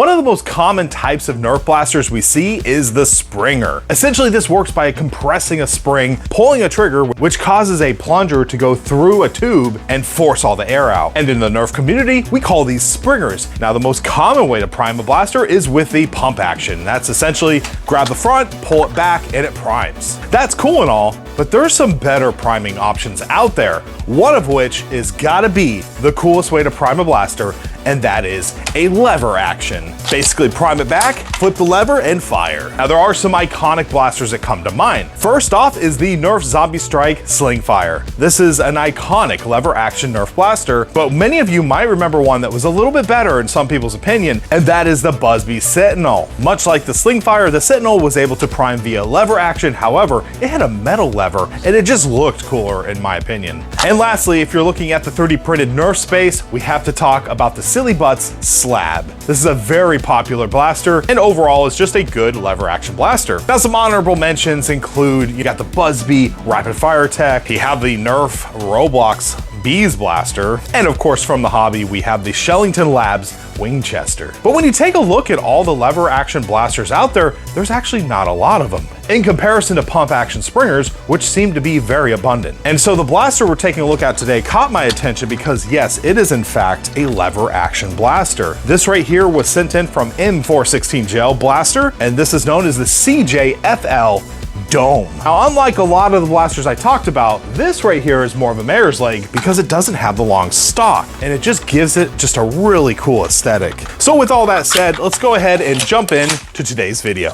One of the most common types of Nerf blasters we see is the Springer. Essentially, this works by compressing a spring, pulling a trigger, which causes a plunger to go through a tube and force all the air out. And in the Nerf community, we call these Springers. Now, the most common way to prime a blaster is with the pump action. That's essentially grab the front, pull it back, and it primes. That's cool and all, but there's some better priming options out there. One of which is gotta be the coolest way to prime a blaster, and that is a lever action. Basically prime it back, flip the lever, and fire. Now there are some iconic blasters that come to mind. First off is the Nerf Zombiestrike Slingfire. This is an iconic lever action Nerf blaster, but many of you might remember one that was a little bit better in some people's opinion, and that is the Busby Sentinel. Much like the Slingfire, the Sentinel was able to prime via lever action. However, it had a metal lever, and it just looked cooler in my opinion. And lastly, if you're looking at the 3D printed Nerf space, we have to talk about the Silly Butts SLAB. This is a very popular blaster, and overall is just a good lever action blaster. Now some honorable mentions include, you got the Busby Rapid Fire Tech, you have the Nerf Roblox Bees blaster, and of course from the hobby we have the Shellington Labs Winchester. But when you take a look at all the lever action blasters out there, there's actually not a lot of them in comparison to pump action Springers, which seem to be very abundant. And so the blaster we're taking a look at today caught my attention because yes, it is in fact a lever action blaster. This right here was sent in from M416 Gel Blaster, and this is known as the CJFL Dome. Now, unlike a lot of the blasters I talked about, this right here is more of a mare's leg because it doesn't have the long stock, and it just gives it just a really cool aesthetic. So with all that said, let's go ahead and jump in to today's video.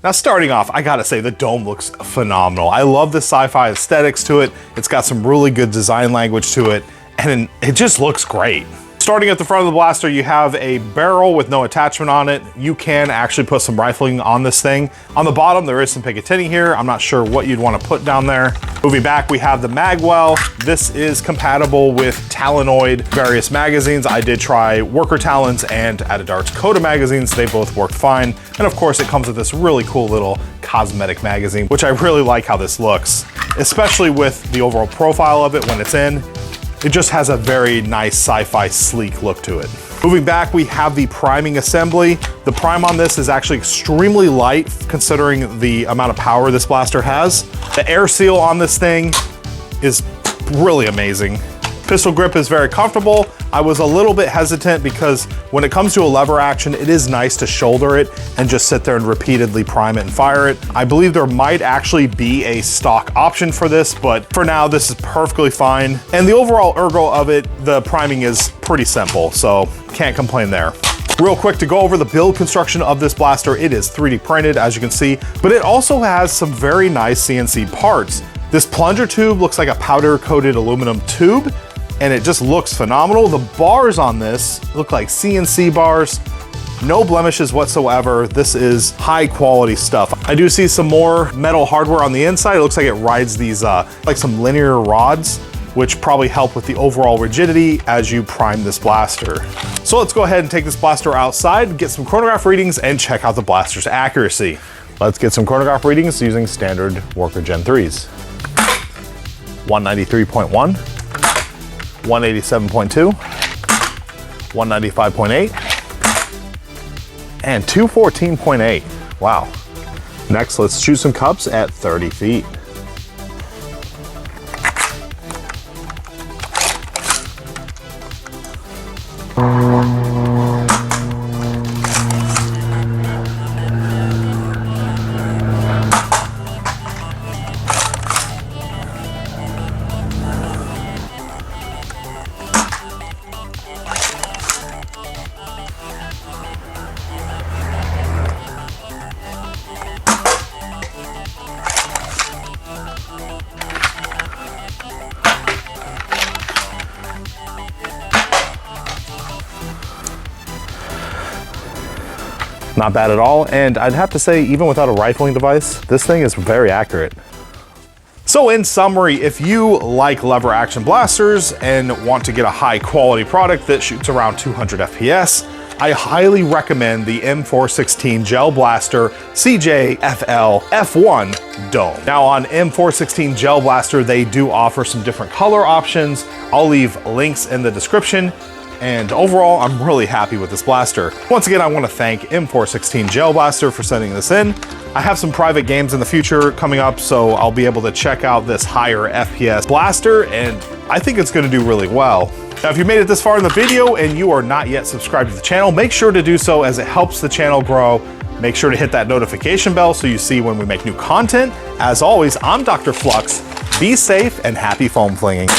Now starting off, I gotta say the dome looks phenomenal. I love the sci-fi aesthetics to it. It's got some really good design language to it, and it just looks great. Starting at the front of the blaster, you have a barrel with no attachment on it. You can actually put some rifling on this thing. On the bottom, there is some Picatinny here. I'm not sure what you'd want to put down there. Moving back, we have the magwell. This is compatible with Talenoid various magazines. I did try Worker Talons and at a Darts Coda magazines. They both worked fine. And of course, it comes with this really cool little cosmetic magazine, which I really like how this looks, especially with the overall profile of it when it's in. It just has a very nice sci-fi sleek look to it. Moving back, we have the priming assembly. The prime on this is actually extremely light considering the amount of power this blaster has. The air seal on this thing is really amazing. Pistol grip is very comfortable. I was a little bit hesitant because when it comes to a lever action, it is nice to shoulder it and just sit there and repeatedly prime it and fire it. I believe there might actually be a stock option for this, but for now, this is perfectly fine. And the overall ergo of it, the priming is pretty simple, so can't complain there. Real quick to go over the build construction of this blaster, it is 3D printed, as you can see, but it also has some very nice CNC parts. This plunger tube looks like a powder-coated aluminum tube, and it just looks phenomenal. The bars on this look like CNC bars, no blemishes whatsoever. This is high quality stuff. I do see some more metal hardware on the inside. It looks like it rides these like some linear rods, which probably help with the overall rigidity as you prime this blaster. So let's go ahead and take this blaster outside, get some chronograph readings, and check out the blaster's accuracy. Let's get some chronograph readings using standard Worker Gen 3s. 193.1. 187.2, 195.8, and 214.8. Wow. Next, let's shoot some cups at 30 feet. Not bad at all, and I'd have to say, even without a rifling device, this thing is very accurate. So in summary, if you like lever action blasters and want to get a high quality product that shoots around 200 FPS, I highly recommend the M416 Gel Blaster CJFL F1 Dome. Now on M416 Gel Blaster, they do offer some different color options. I'll leave links in the description. And overall, I'm really happy with this blaster. Once again, I want to thank M416 Gel Blaster for sending this in. I have some private games in the future coming up, so I'll be able to check out this higher FPS blaster, and I think it's going to do really well. Now, if you made it this far in the video and you are not yet subscribed to the channel, make sure to do so as it helps the channel grow. Make sure to hit that notification bell so you see when we make new content. As always, I'm DrFlux. Be safe and happy foam flinging.